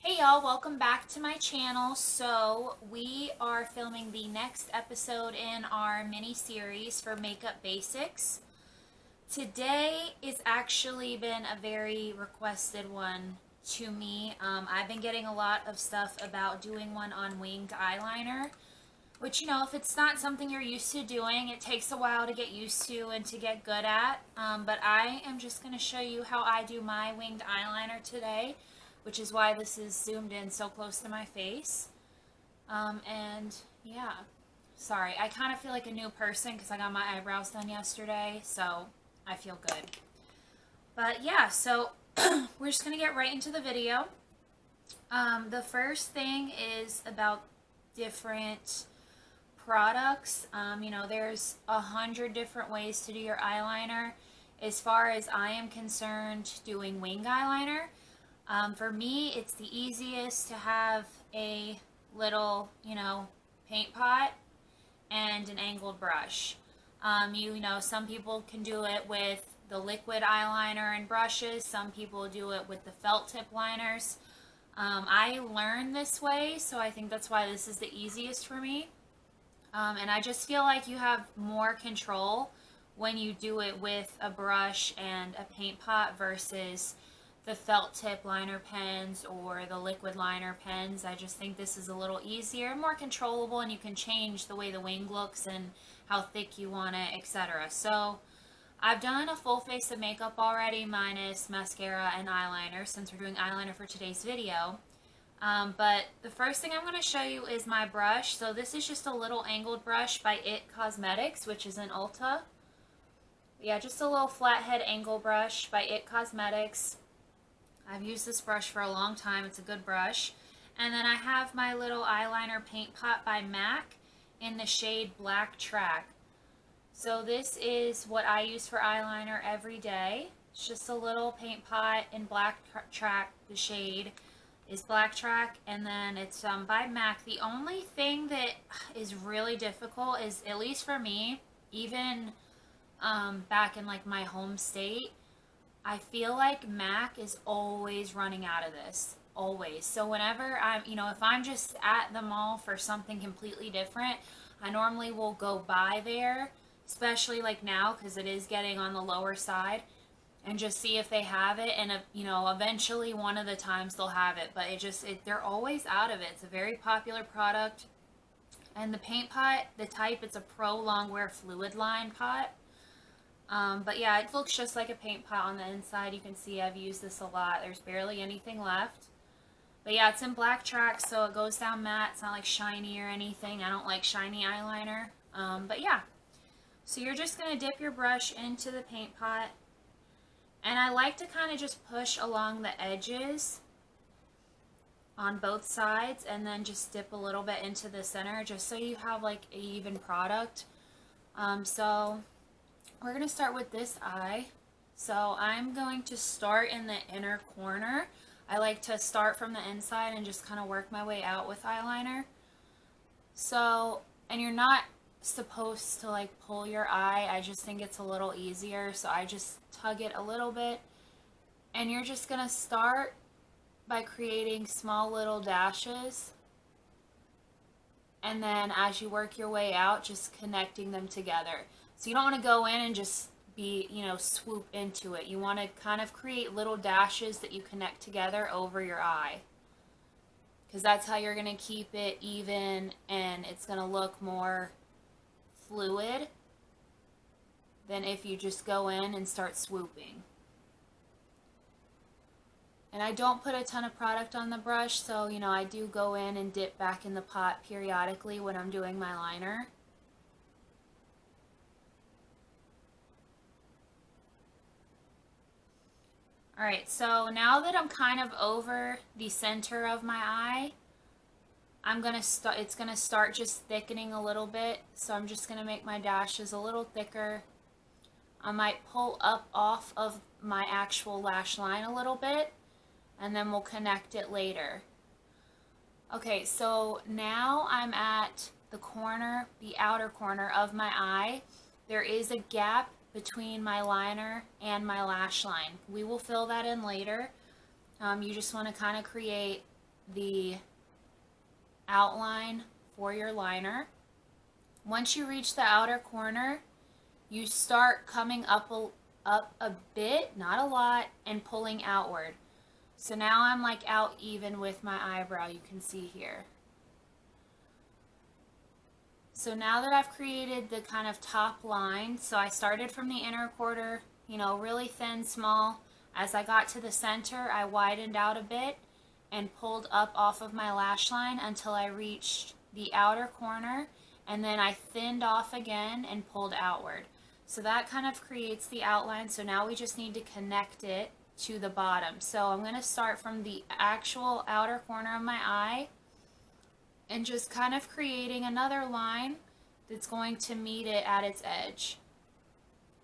Hey y'all, welcome back to my channel. So we are filming the next episode in our mini series for makeup basics. Today is actually been a very requested one to me. I've been getting a lot of stuff about doing one on winged eyeliner, which, if it's not something you're used to doing, it takes a while to get used to and to get good at. But I am just going to show you how I do my winged eyeliner today, which is why this is zoomed in so close to my face. And yeah, sorry, I kind of feel like a new person because I got my eyebrows done yesterday, so I feel good. But yeah, so we're just going to get right into the video. The first thing is about different products. There's 100 different ways to do your eyeliner. As far as I am concerned, doing wing eyeliner, for me, it's the easiest to have a little, paint pot and an angled brush. Some people can do it with the liquid eyeliner and brushes. Some people do it with the felt tip liners. I learned this way, so I think that's why this is the easiest for me. And I just feel like you have more control when you do it with a brush and a paint pot versus the felt tip liner pens or the liquid liner pens. I just think this is a little easier, more controllable, and you can change the way the wing looks and how thick you want it, etc. So I've done a full face of makeup already, minus mascara and eyeliner, since we're doing eyeliner for today's video. But the first thing I'm going to show you is my brush. So this is just a little angled brush by It Cosmetics, which is in Ulta. Yeah, just a little flathead angle brush by It Cosmetics. I've used this brush for a long time. It's a good brush. And then I have my little eyeliner paint pot by MAC in the shade Black Track. So this is what I use for eyeliner every day. It's just a little paint pot in Black Track. The shade is Black Track, and then it's by MAC. The only thing that is really difficult is, at least for me, even back in like my home state, I feel like MAC is always running out of this. Always. So whenever if I'm just at the mall for something completely different, I normally will go by there, especially like now because it is getting on the lower side, and just see if they have it. And eventually one of the times they'll have it, but they're always out of it. It's a very popular product. And the paint pot, the type, it's a Pro Longwear Fluid Line pot. But yeah, it looks just like a paint pot on the inside. You can see I've used this a lot. There's barely anything left. But yeah, it's in Black Track, so it goes down matte. It's not like shiny or anything. I don't like shiny eyeliner. But yeah, so you're just going to dip your brush into the paint pot. And I like to kind of just push along the edges on both sides and then just dip a little bit into the center just so you have like an even product. So we're going to start with this eye. So I'm going to start in the inner corner. I like to start from the inside and just kind of work my way out with eyeliner. So, and you're not supposed to like pull your eye. I just think it's a little easier, so I just tug it a little bit. And you're just going to start by creating small little dashes. And then as you work your way out, just connecting them together. So you don't want to go in and just be, swoop into it. You want to kind of create little dashes that you connect together over your eye, because that's how you're going to keep it even and it's going to look more fluid than if you just go in and start swooping. And I don't put a ton of product on the brush, so I do go in and dip back in the pot periodically when I'm doing my liner. Alright, so now that I'm kind of over the center of my eye, it's gonna start just thickening a little bit. So I'm just gonna make my dashes a little thicker. I might pull up off of my actual lash line a little bit, and then we'll connect it later. Okay, so now I'm at the corner, the outer corner of my eye. There is a gap between my liner and my lash line. We will fill that in later. You just want to kind of create the outline for your liner. Once you reach the outer corner, you start coming up a bit, not a lot, and pulling outward. So now I'm like out even with my eyebrow, you can see here. So now that I've created the kind of top line, so I started from the inner quarter, you know, really thin, small. As I got to the center, I widened out a bit and pulled up off of my lash line until I reached the outer corner, and then I thinned off again and pulled outward. So that kind of creates the outline. So now we just need to connect it to the bottom. So I'm going to start from the actual outer corner of my eye and just kind of creating another line that's going to meet it at its edge,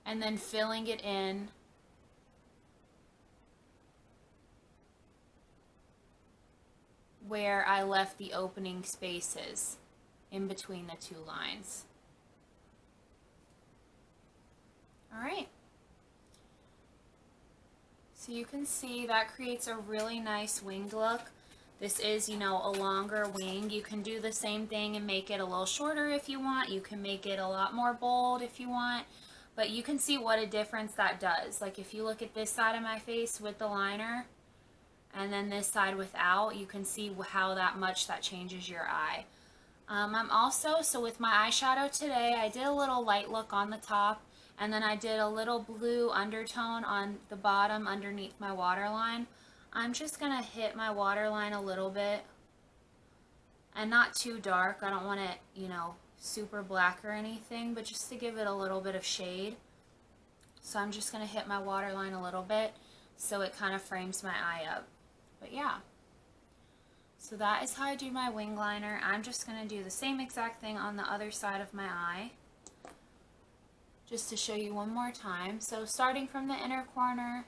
and then filling it in where I left the opening spaces in between the two lines. Alright, so you can see that creates a really nice wing look. This is, you know, a longer wing. You can do the same thing and make it a little shorter if you want. You can make it a lot more bold if you want. But you can see what a difference that does. Like if you look at this side of my face with the liner and then this side without, you can see how that changes your eye. I'm also, so with my eyeshadow today, I did a little light look on the top, and then I did a little blue undertone on the bottom underneath my waterline. I'm just going to hit my waterline a little bit, and not too dark. I don't want it, you know, super black or anything, but just to give it a little bit of shade. So I'm just going to hit my waterline a little bit so it kind of frames my eye up. But yeah, so that is how I do my wing liner. I'm just going to do the same exact thing on the other side of my eye, just to show you one more time. So starting from the inner corner,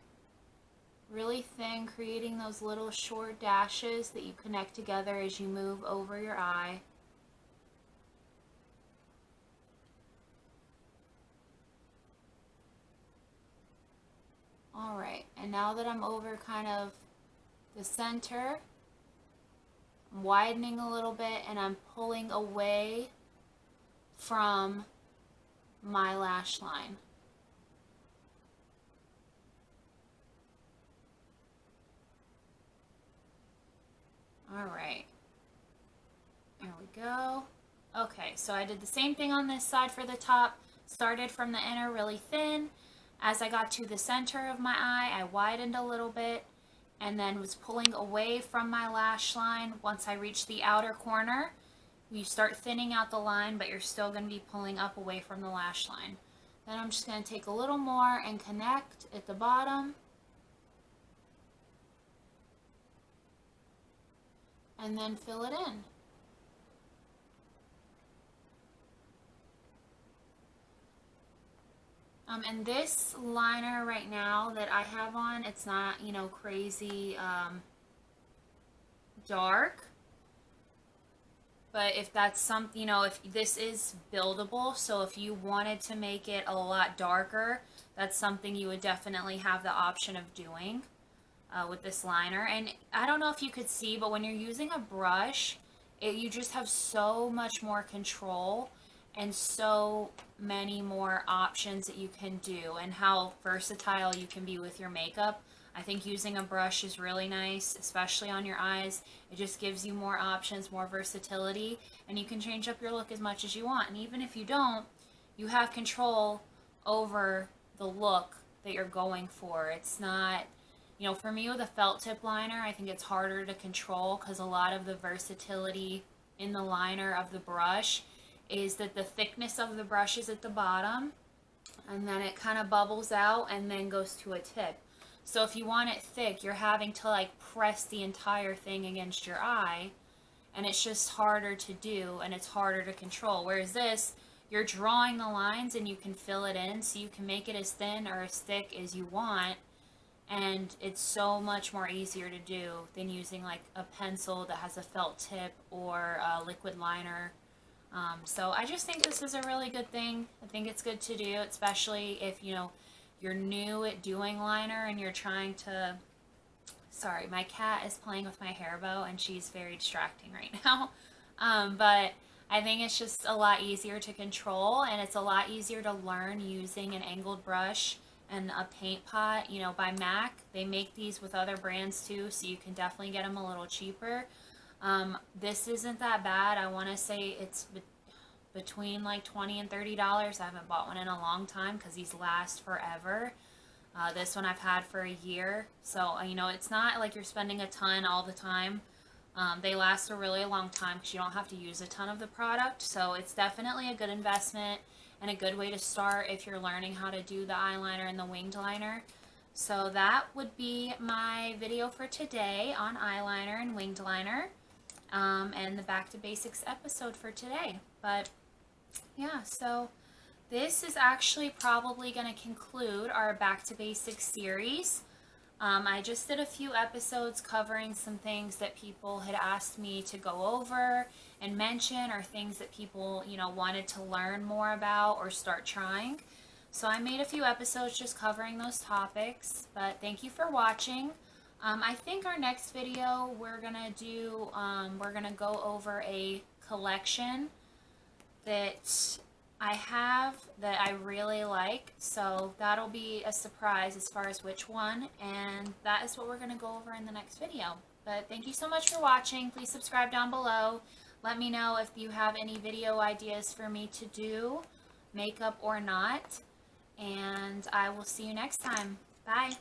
really thin, creating those little short dashes that you connect together as you move over your eye. Alright, and now that I'm over kind of the center, I'm widening a little bit and I'm pulling away from my lash line. Alright, there we go. Okay, so I did the same thing on this side for the top. Started from the inner really thin. As I got to the center of my eye, I widened a little bit and then was pulling away from my lash line. Once I reached the outer corner, you start thinning out the line, but you're still going to be pulling up away from the lash line. Then I'm just going to take a little more and connect at the bottom. And then fill it in. And this liner right now that I have on, it's not, you know, crazy dark. But if that's something, you know, if this is buildable, so if you wanted to make it a lot darker, that's something you would definitely have the option of doing with this liner. And I don't know if you could see, but when you're using a brush, you just have so much more control and so many more options that you can do, and how versatile you can be with your makeup. I think using a brush is really nice, especially on your eyes. It just gives you more options, more versatility, and you can change up your look as much as you want. And even if you don't, you have control over the look that you're going for. It's not, you know, for me with a felt tip liner, I think it's harder to control because a lot of the versatility in the liner of the brush is that the thickness of the brush is at the bottom, and then it kind of bubbles out and then goes to a tip. So if you want it thick, you're having to like press the entire thing against your eye, and it's just harder to do and it's harder to control. Whereas this, you're drawing the lines and you can fill it in, so you can make it as thin or as thick as you want, and it's so much more easier to do than using like a pencil that has a felt tip or a liquid liner. So I just think this is a really good thing. I think it's good to do, especially if, you know, you're new at doing liner and you're trying to Sorry, my cat is playing with my hair bow and she's very distracting right now. But I think it's just a lot easier to control, and it's a lot easier to learn using an angled brush and a paint pot. You know, by MAC, they make these with other brands too, so you can definitely get them a little cheaper. This isn't that bad. I want to say it's between like $20 and $30. I haven't bought one in a long time because these last forever. This one I've had for a year, so you know, it's not like you're spending a ton all the time. They last a really long time because you don't have to use a ton of the product, so it's definitely a good investment and a good way to start if you're learning how to do the eyeliner and the winged liner. So that would be my video for today on eyeliner and winged liner, and the Back to Basics episode for today. But yeah, so this is actually probably going to conclude our Back to Basics series. I just did a few episodes covering some things that people had asked me to go over and mention, or things that people, you know, wanted to learn more about or start trying. So I made a few episodes just covering those topics, but thank you for watching. I think our next video we're going to go over a collection that I have that I really like, so that'll be a surprise as far as which one, and that is what we're going to go over in the next video. But thank you so much for watching. Please subscribe down below. Let me know if you have any video ideas for me to do, makeup or not, and I will see you next time. Bye!